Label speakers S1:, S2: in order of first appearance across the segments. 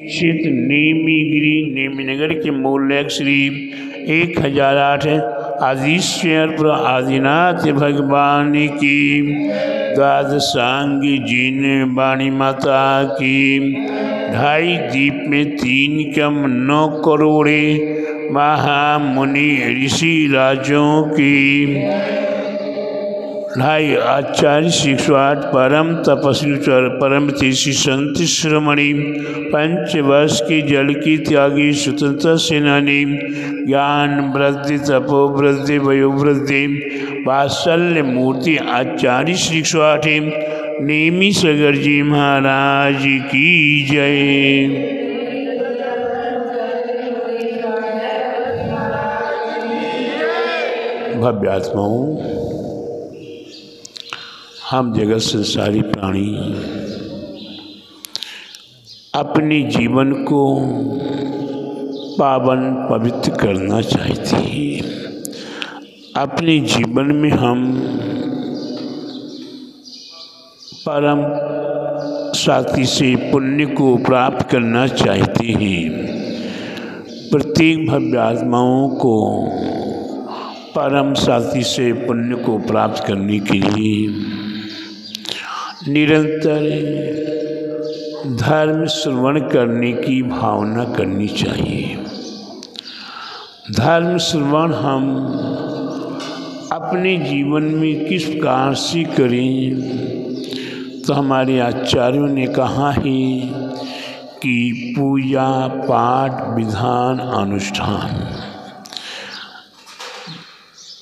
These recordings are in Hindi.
S1: स्थित नेमिगिरी नेमिनगर के मूल्य श्री 1008 आदिश्वर पर आदिनाथ भगवान की द्वादशांगी जीन वाणी माता की 2.5 दीप में 3 कम 9 करोड़े महामुनि ऋषि राजों की 2.5 आचार्य 608 परम तपस्वी परम तेजी संत श्रमणी 5 वर्ष की जल की त्यागी स्वतंत्र सेनानी ज्ञान वृद्धि तपो वृद्धि वयोवृद्धि वात्सल्य मूर्ति आचार्य 608 नेमी सगर जी महाराज की जय। भव्यात्माओं, हम जगत संसारी प्राणी अपने जीवन को पावन पवित्र करना चाहते हैं। अपने जीवन में हम परम शक्ति से पुण्य को प्राप्त करना चाहते हैं। प्रत्येक भव्यात्माओं को परम शक्ति से पुण्य को प्राप्त करने के लिए निरंतर धर्म श्रवण करने की भावना करनी चाहिए। धर्म श्रवण हम अपने जीवन में किस प्रकार से करें, तो हमारे आचार्यों ने कहा है कि पूजा पाठ विधान अनुष्ठान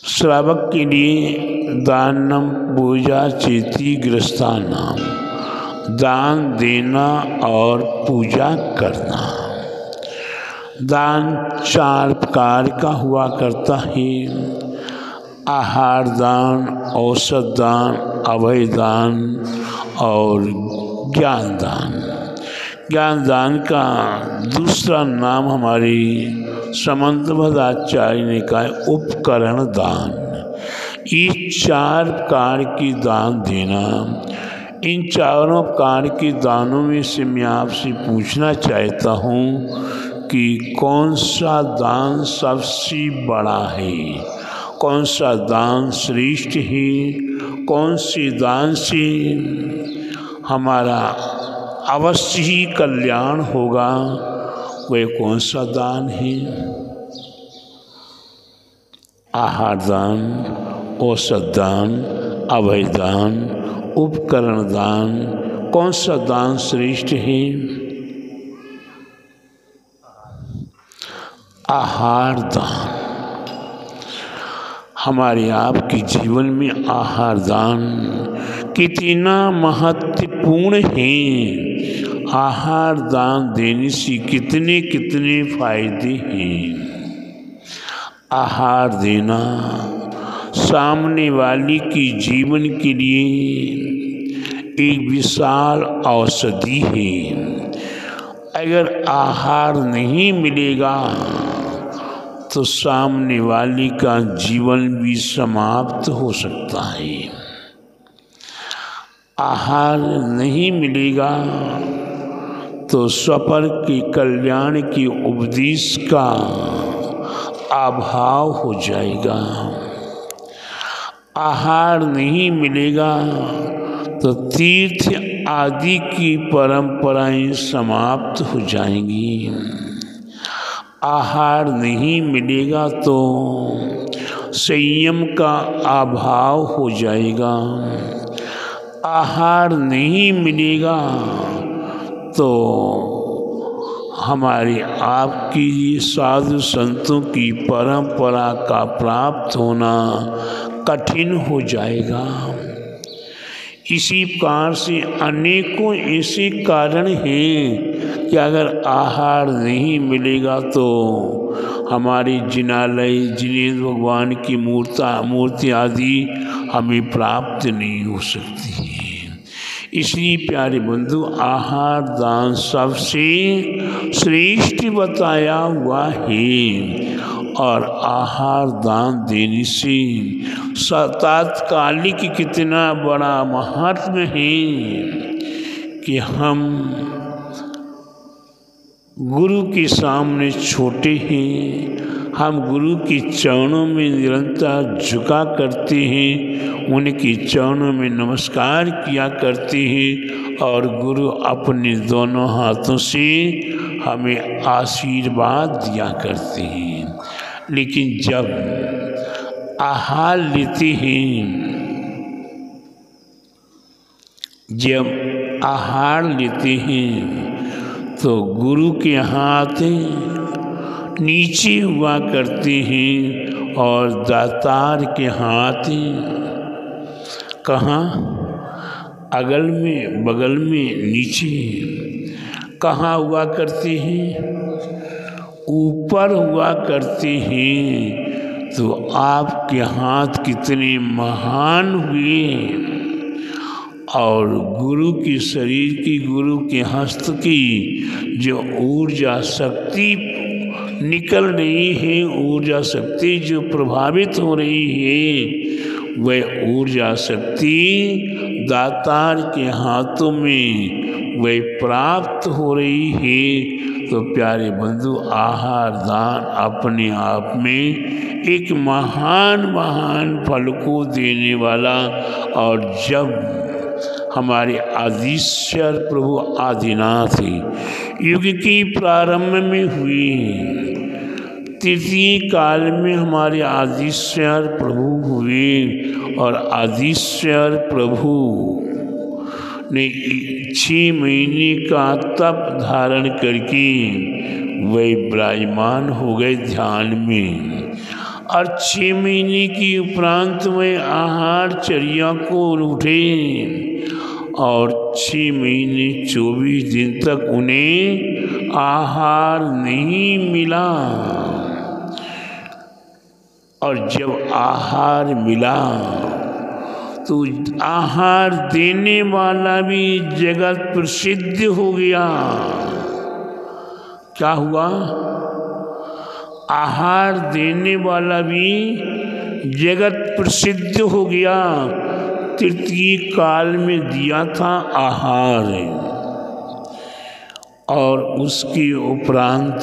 S1: श्रावक के लिए दानम पूजा चेती ग्रस्तानाम, दान देना और पूजा करना। दान 4 प्रकार का हुआ करता है। आहार दान, औषध दान, अभय दान और ज्ञान दान। ज्ञान दान का दूसरा नाम हमारे समंतभद आचार्य ने कहा है उपकरण दान। ये 4 प्रकार की दान देना। इन चारों प्रकार के दानों में से मैं आपसे पूछना चाहता हूँ कि कौन सा दान सबसे बड़ा है, कौन सा दान श्रेष्ठ है, कौन से दान से हमारा अवश्य ही कल्याण होगा, वह कौन सा दान है? आहार दान, औषध दान, अभय दान, उपकरण दान। कौन सा दान श्रेष्ठ है? आहार दान। हमारे आपके जीवन में आहार दान कितना महत्वपूर्ण है। आहार दान देने से कितने कितने फायदे हैं। आहार देना सामने वाले की जीवन के लिए एक विशाल औषधि है। अगर आहार नहीं मिलेगा तो सामने वाले का जीवन भी समाप्त हो सकता है। आहार नहीं मिलेगा तो स्वपर के कल्याण के उपदेश का अभाव हो जाएगा। आहार नहीं मिलेगा तो तीर्थ आदि की परंपराएं समाप्त हो जाएंगी। आहार नहीं मिलेगा तो संयम का अभाव हो जाएगा। आहार नहीं मिलेगा तो हमारे आपकी साधु संतों की परंपरा का प्राप्त होना कठिन हो जाएगा। इसी प्रकार से अनेकों ऐसे कारण हैं कि अगर आहार नहीं मिलेगा तो हमारे जिनालय जिनेन्द्र भगवान की मूर्ति आदि हमें प्राप्त नहीं हो सकती है। इसलिए प्यारे बंधु, आहार दान सबसे श्रेष्ठ बताया हुआ है। और आहार दान देने से तात्कालिक कितना बड़ा महत्व है कि हम गुरु के सामने छोटे हैं, हम गुरु के चरणों में निरंतर झुका करते हैं, उनके चरणों में नमस्कार किया करते हैं और गुरु अपने दोनों हाथों से हमें आशीर्वाद दिया करते हैं। लेकिन जब आहार लेते हैं, जब आहार लेते हैं तो गुरु के हाथ नीचे हुआ करते हैं और दातार के हाथ कहाँ? अगल में, बगल में, नीचे। कहाँ हुआ करते हैं? ऊपर हुआ करते हैं। तो आपके हाथ कितने महान हुए और गुरु के शरीर की, गुरु के हस्त की जो ऊर्जा शक्ति निकल रही है, ऊर्जा शक्ति जो प्रभावित हो रही है, वह ऊर्जा शक्ति दातार के हाथों में वह प्राप्त हो रही है। तो प्यारे बंधु, आहार दान अपने आप में एक महान महान फल को देने वाला, और जब हमारे आदिश्वर प्रभु आदिनाथ युग की प्रारंभ में हुई, तृतीय काल में हमारे आदिश्वर प्रभु हुए और आदिश्वर प्रभु ने 6 महीने का तप धारण करके वे विराजमान हो गए ध्यान में, और 6 महीने के उपरांत वे आहारचर्या को उठे और 6 महीने 24 दिन तक उन्हें आहार नहीं मिला। और जब आहार मिला तो आहार देने वाला भी जगत प्रसिद्ध हो गया। क्या हुआ? आहार देने वाला भी जगत प्रसिद्ध हो गया। तृतीय काल में दिया था आहार, और उसके उपरांत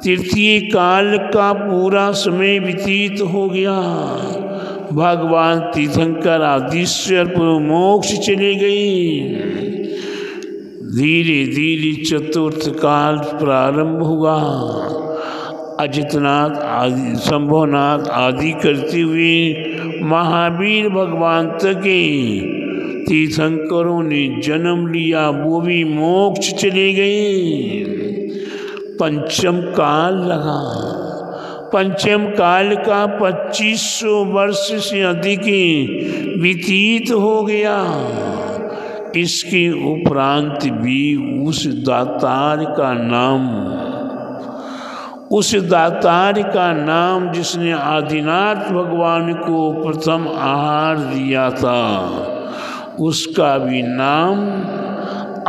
S1: तृतीय काल का पूरा समय व्यतीत हो गया। भगवान तीर्थंकर आदिश्वर प्रभु मोक्ष चले गए। धीरे धीरे चतुर्थ काल प्रारंभ हुआ। अजितनाथ आदि, शंभुनाथ आदि करते हुए महावीर भगवान तक तीर्थंकरों ने जन्म लिया, वो भी मोक्ष चले गए। पंचम काल लगा। पंचम काल का 2500 वर्ष से अधिक व्यतीत हो गया। इसके उपरांत भी उस दातार का नाम जिसने आदिनाथ भगवान को प्रथम आहार दिया था, उसका भी नाम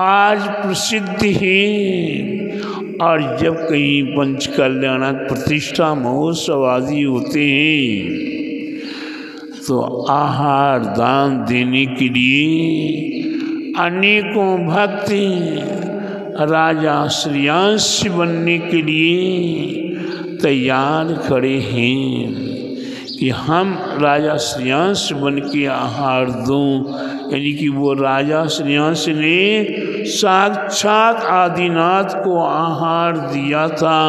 S1: आज प्रसिद्ध है। और जब कहीं पंच कल्याणक प्रतिष्ठा महोत्सव आदि होते हैं तो आहार दान देने के लिए अनेकों भक्त राजा श्रेयांश बनने के लिए तैयार खड़े हैं कि हम राजा श्रेयांश बन के आहार दूं। यानी कि वो राजा श्रेयांश ने साक्षात आदिनाथ को आहार दिया था।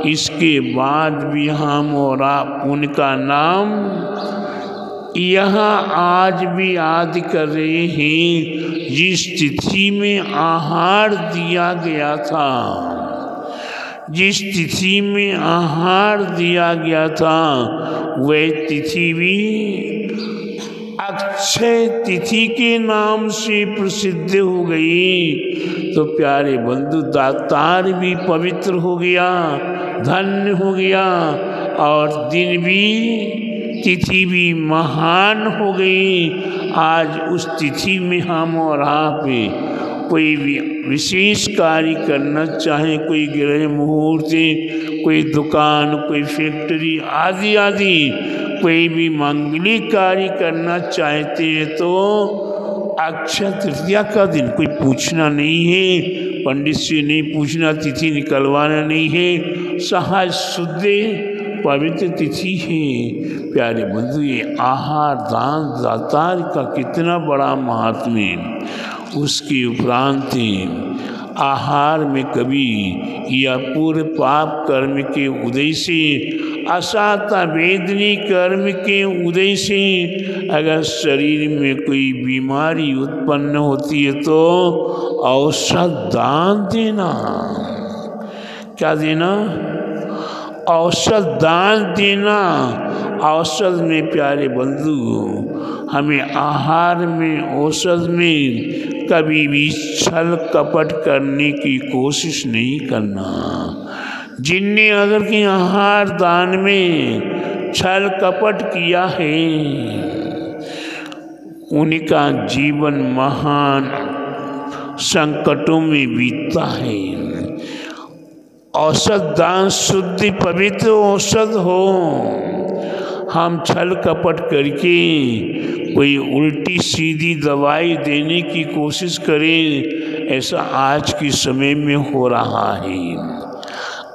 S1: इसके बाद भी हम और आप उनका नाम यहाँ आज भी याद कर रहे हैं। जिस तिथि में आहार दिया गया था, जिस तिथि में आहार दिया गया था, वह तिथि भी अक्षय तिथि के नाम से प्रसिद्ध हो गई। तो प्यारे बंधु, दातार भी पवित्र हो गया, धन्य हो गया, और दिन भी, तिथि भी महान हो गई। आज उस तिथि में हम और आप कोई भी विशेष कार्य करना चाहें, कोई गृह मुहूर्त, कोई दुकान, कोई फैक्ट्री आदि आदि कोई भी मांगलिक कार्य करना चाहते हैं तो अक्षय तृतीया का दिन कोई पूछना नहीं है, पंडित से नहीं पूछना, तिथि निकलवाना नहीं है, सहज शुद्ध पवित्र तिथि है। प्यारे बंधु, ये आहार दान दातार का कितना बड़ा महात्म्य है। उसके उपरांत आहार में कभी या पूर्व पाप कर्म के उदय से, असाता वेदनी कर्म के उदय से अगर शरीर में कोई बीमारी उत्पन्न होती है तो औषध दान देना। क्या देना? औषध दान देना। औषध में प्यारे बंधु, हमें आहार में, औषध में कभी भी छल कपट करने की कोशिश नहीं करना। जिनने अगर कि आहार दान में छल कपट किया है, उनका जीवन महान संकटों में बीतता है। औषध दान शुद्ध पवित्र औषध हो। हम छल कपट करके कोई उल्टी सीधी दवाई देने की कोशिश करें, ऐसा आज के समय में हो रहा है।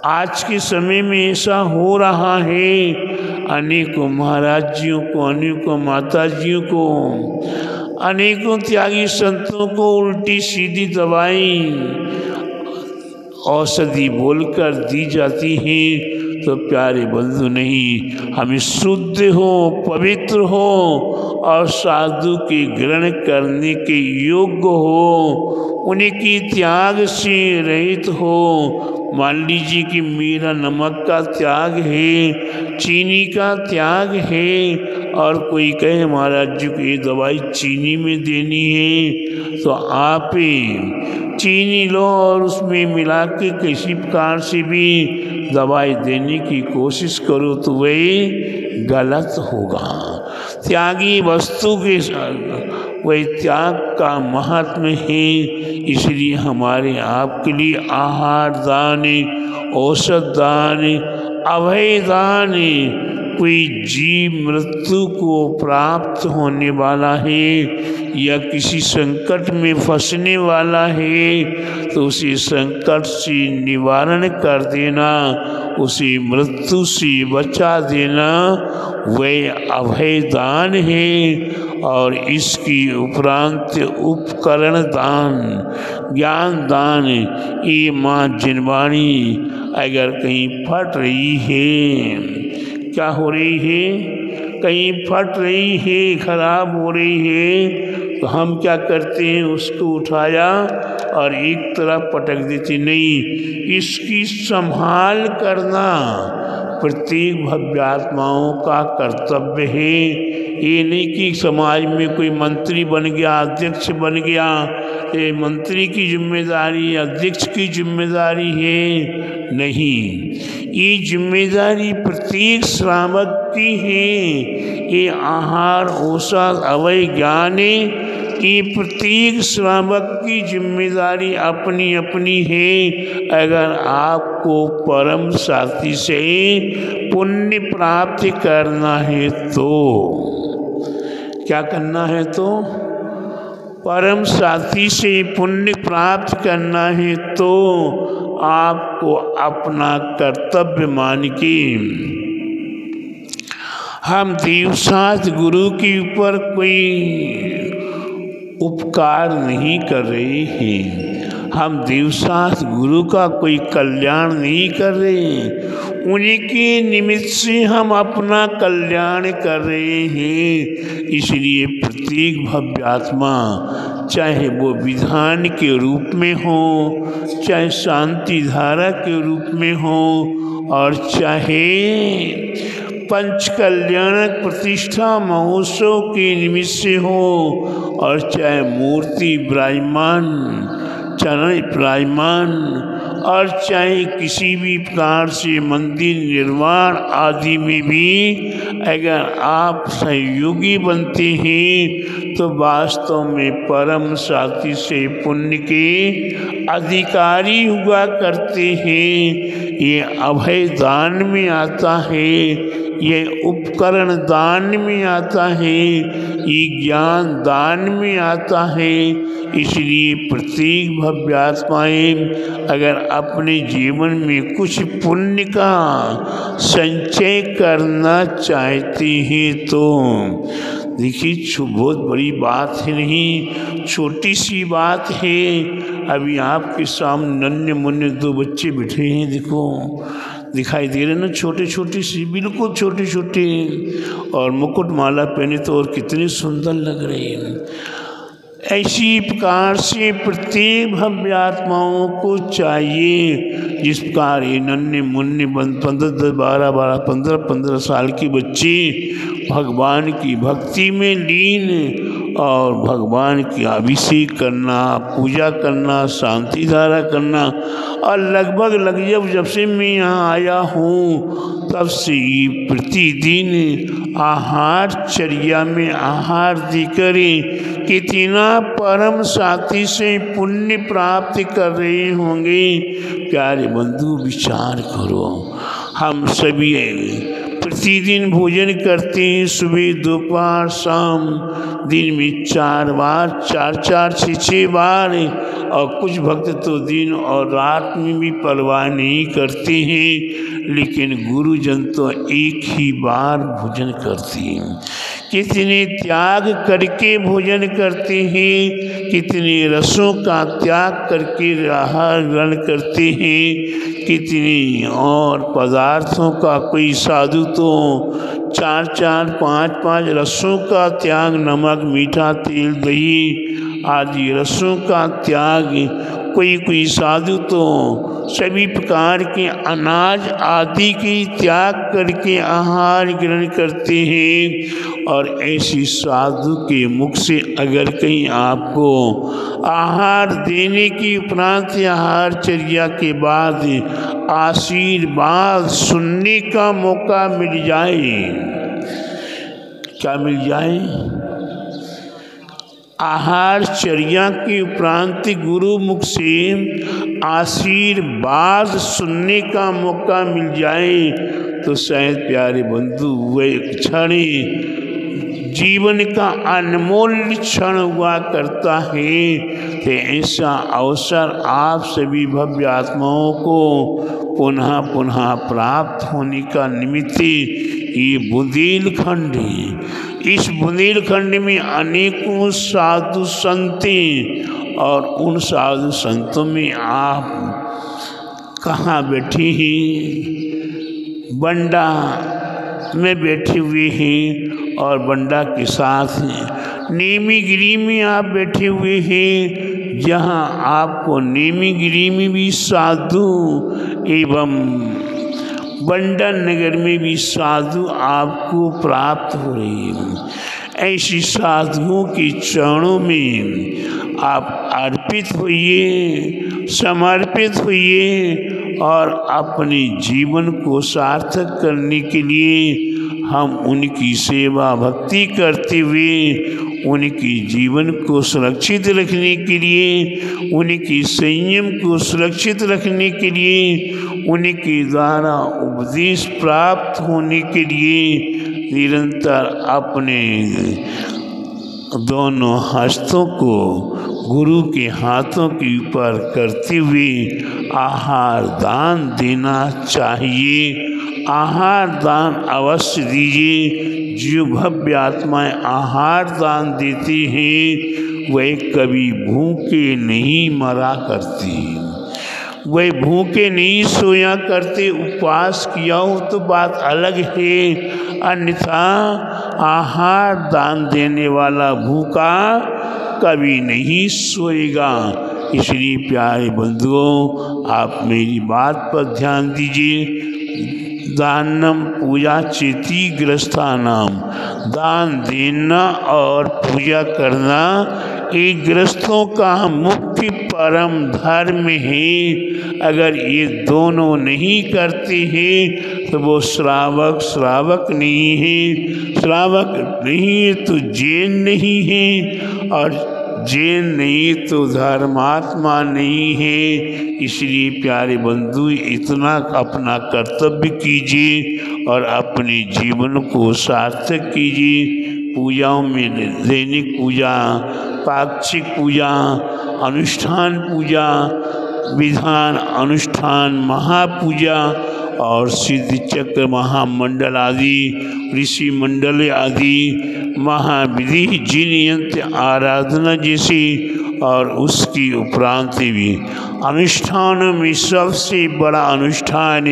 S1: आज के समय में ऐसा हो रहा है। अनेकों महाराजियों को, अनेकों माताजियों को, अनेकों त्यागी संतों को उल्टी सीधी दवाई औषधि बोलकर दी जाती है। तो प्यारे बंधु, नहीं, हमें शुद्ध हो, पवित्र हो और साधु के ग्रहण करने के योग्य हो, उनकी त्याग से रहित हो। मान लीजिए कि मेरा नमक का त्याग है, चीनी का त्याग है, और कोई कहे महाराज जी को ये दवाई चीनी में देनी है, तो आप चीनी लो और उसमें मिला के किसी प्रकार से भी दवाई देने की कोशिश करो तो वही गलत होगा। त्यागी वस्तु के वही त्याग का महात्म्य है। इसलिए हमारे आपके लिए आहार दान, औषध दान, अभय दान, कोई जीव मृत्यु को प्राप्त होने वाला है या किसी संकट में फंसने वाला है, तो उसे संकट से निवारण कर देना, उसे मृत्यु से बचा देना, वह अभय दान है। और इसकी उपरांत उपकरण दान, ज्ञान दान, ये माँ जिनवाणी अगर कहीं फट रही है, क्या हो रही है? कहीं फट रही है, खराब हो रही है, तो हम क्या करते हैं? उसको उठाया और एक तरफ पटक देते। नहीं, इसकी संभाल करना प्रत्येक भव्यात्माओं का कर्तव्य है। ये नहीं कि समाज में कोई मंत्री बन गया, अध्यक्ष बन गया, ये मंत्री की जिम्मेदारी, अध्यक्ष की जिम्मेदारी है। नहीं, ये जिम्मेदारी प्रत्येक श्रावक की है। ये आहार औषध अवय ज्ञान, ये प्रत्येक श्रावक की जिम्मेदारी अपनी अपनी है। अगर आपको परम साथी से पुण्य प्राप्त करना है तो क्या करना है? तो परम साथी से पुण्य प्राप्त करना है तो आपको अपना कर्तव्य मान के हम देवसात गुरु के ऊपर कोई उपकार नहीं कर रहे हैं। हम देवसात गुरु का कोई कल्याण नहीं कर रहे, उनके निमित्त से हम अपना कल्याण कर रहे हैं। इसलिए प्रत्येक भव्यात्मा, चाहे वो विधान के रूप में हो, चाहे शांति धारा के रूप में हो, और चाहे पंच कल्याणक प्रतिष्ठा महोत्सव के निमित्त से हो, और चाहे मूर्ति विराजमान, चरण विराजमान, और चाहे किसी भी प्रकार से मंदिर निर्माण आदि में भी अगर आप सहयोगी बनते हैं तो वास्तव में परम साथी से पुण्य के अधिकारी हुआ करते हैं। ये अभय दान में आता है, ये उपकरण दान में आता है, ये ज्ञान दान में आता है। इसलिए प्रत्येक भव्यात्माएं अगर अपने जीवन में कुछ पुण्य का संचय करना चाहते हैं तो देखिए बहुत बड़ी बात है नहीं, छोटी सी बात है। अभी आपके सामने नन्हे मुन्ने दो बच्चे बैठे हैं, देखो दिखाई दे रहे ना, छोटे छोटे सी, बिल्कुल छोटे छोटे, और मुकुट माला पहने तो और कितने सुंदर लग रहे हैं। ऐसी प्रकार से प्रत्येक भव्य आत्माओं को चाहिए, जिस प्रकार ये नन्हे मुन्ने 15 साल के बच्चे भगवान की भक्ति में लीन और भगवान की अभिषेक करना, पूजा करना, शांति धारा करना। और लगभग जब से मैं यहाँ आया हूँ तब से प्रतिदिन आहारचर्या में आहार देकर कितना परम साथी से पुण्य प्राप्त कर रहे होंगे। प्यारे बंधु विचार करो, हम सभी प्रतिदिन भोजन करते हैं, सुबह दोपहर शाम, दिन में 4 बार, 4 6 बार, और कुछ भक्त तो दिन और रात में भी परवाह नहीं करते हैं। लेकिन गुरुजन तो एक ही बार भोजन करते हैं। कितने त्याग करके भोजन करते हैं, कितने रसों का त्याग करके आहार ग्रहण करते हैं, कितने और पदार्थों का, कोई साधु तो 4 5 रसों का त्याग, नमक मीठा तेल दही आदि रसों का त्याग, कोई साधु तो सभी प्रकार के अनाज आदि की त्याग करके आहार ग्रहण करते हैं। और ऐसी साधु के मुख से अगर कहीं आपको आहार देने की उपरांत आहारचर्या के बाद आशीर्वाद सुनने का मौका मिल जाए, क्या मिल जाए? आहारचर्या के उपरांत गुरु मुख से आशीर्वाद सुनने का मौका मिल जाए तो शायद प्यारे बंधु वह क्षण जीवन का अनमोल क्षण हुआ करता है। तो ऐसा अवसर आप सभी भव्य आत्माओं को पुनः पुनः प्राप्त होने का निमित्त ये बुंदेलखंड है। इस बुंदेलखंड में अनेकों साधु संत, और उन साधु संतों में आप कहाँ बैठे हैं? बंडा में बैठे हुए हैं, और बंडा के साथ नेमीगिरी में आप बैठे हुए हैं, जहाँ आपको नेमीगिरी में भी साधु एवं बंडा नगर में भी साधु आपको प्राप्त हो रही है। ऐसी साधुओं के चरणों में आप अर्पित होइए, समर्पित होइए, और अपने जीवन को सार्थक करने के लिए हम उनकी सेवा भक्ति करते हुए उनके जीवन को सुरक्षित रखने के लिए, उनके संयम को सुरक्षित रखने के लिए, उनके द्वारा उपदेश प्राप्त होने के लिए निरंतर अपने दोनों हस्तों को गुरु के हाथों के ऊपर करते हुए आहार दान देना चाहिए। आहार दान अवश्य दीजिए। जो भव्य आत्माएं आहार दान देती हैं वह कभी भूखे नहीं मरा करती, वह भूखे नहीं सोया करते। उपवास किया हो तो बात अलग है, अन्यथा आहार दान देने वाला भूखा कभी नहीं सोएगा। इसलिए प्यारे बंधुओं, आप मेरी बात पर ध्यान दीजिए। दानम पूजा चेती ग्रस्थानाम, दान देना और पूजा करना ये ग्रस्तों का मुख्य परम धर्म है। अगर ये दोनों नहीं करते हैं तो वो श्रावक नहीं है, श्रावक नहीं है तो जैन नहीं है, और जे नहीं तो धर्मात्मा नहीं है। इसलिए प्यारे बंधु इतना अपना कर्तव्य कीजिए और अपने जीवन को सार्थक कीजिए। पूजाओं में दैनिक पूजा, पाक्षिक पूजा, अनुष्ठान पूजा, विधान अनुष्ठान, महापूजा और सिद्ध चक्र महामंडल आदि, ऋषि मंडल आदि महाविधि जिन यंत्र आराधना जैसी और उसकी उपरांत भी अनुष्ठानों में सबसे बड़ा अनुष्ठान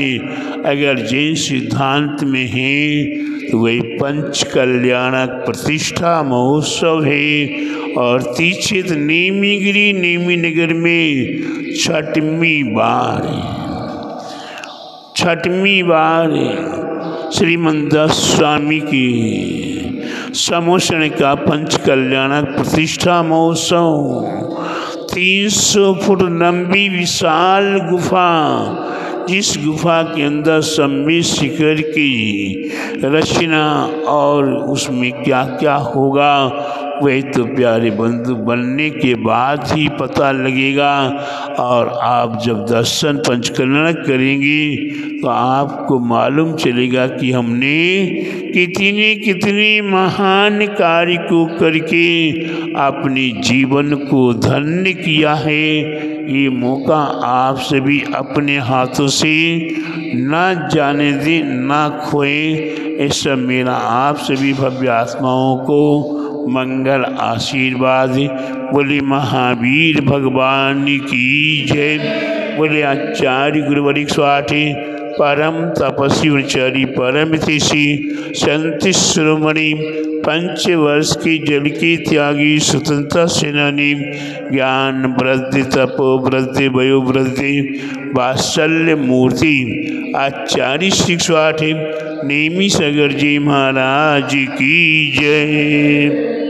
S1: अगर जैन सिद्धांत में है तो वही पंच कल्याणक प्रतिष्ठा महोत्सव है। और तीक्षित नेमीगिरी नेमी नगर में छठवीं बार श्रीमंदास स्वामी की समोषण का पंच कल्याणक प्रतिष्ठा महोत्सव। 300 फुट लंबी विशाल गुफा, जिस गुफा के अंदर सम्मी शिखर की रचना और उसमें क्या क्या होगा वही तो प्यारे बंधु बनने के बाद ही पता लगेगा। और आप जब दर्शन पंचकर्ण करेंगे तो आपको मालूम चलेगा कि हमने कितने महान कार्य को करके अपने जीवन को धन्य किया है। ये मौका आप सभी अपने हाथों से ना जाने दें, ना खोए। ऐसा मेरा आप सभी भव्य आत्माओं को मंगल आशीर्वाद। बोले महावीर भगवान की जय। बोले आचार्य गुरुवरिक स्वाठी परम तपस्वी ब्रह्मचारी परम हितैषी संत शिरोमणि 5 वर्ष की जल की त्यागी स्वतंत्रता सेनानी ज्ञान वृद्धि तपो वृद्धि वयो वृद्धि वात्सल्य मूर्ति आचार्य श्री स्वाठी नेमी सागर जी महाराज की जय।